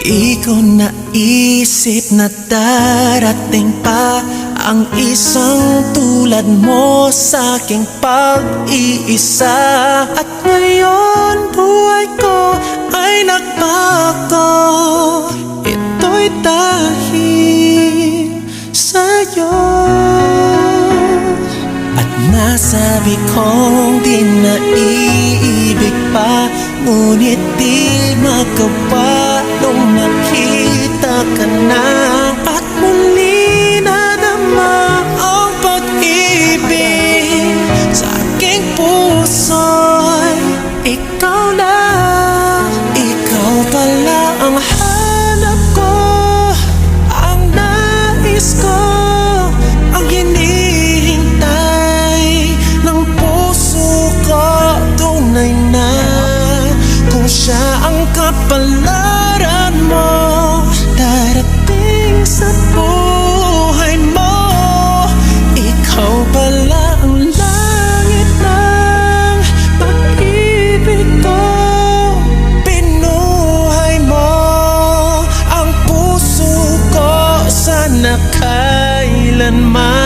Di ko naisip na darating pa ang isang tulad mo sa aking pag-iisa. At ngayon buhay ko ay nagbago. Ito'y dahil sa'yo. At nasabi kong di na iibig pa, ngunit di magawa nung nakita ka na. At muli nadama ang pag-ibig sa aking puso'y ikaw lang. Ikaw pala ang hanap ko, ang nais ko, ang hinihintay ng puso ko. Tunay na kung siya ang kapalaran mo, darating sa buhay mo. Ikaw pala ang langit ng pag-ibig ko. Pinuhay mo ang puso ko, sana kailanman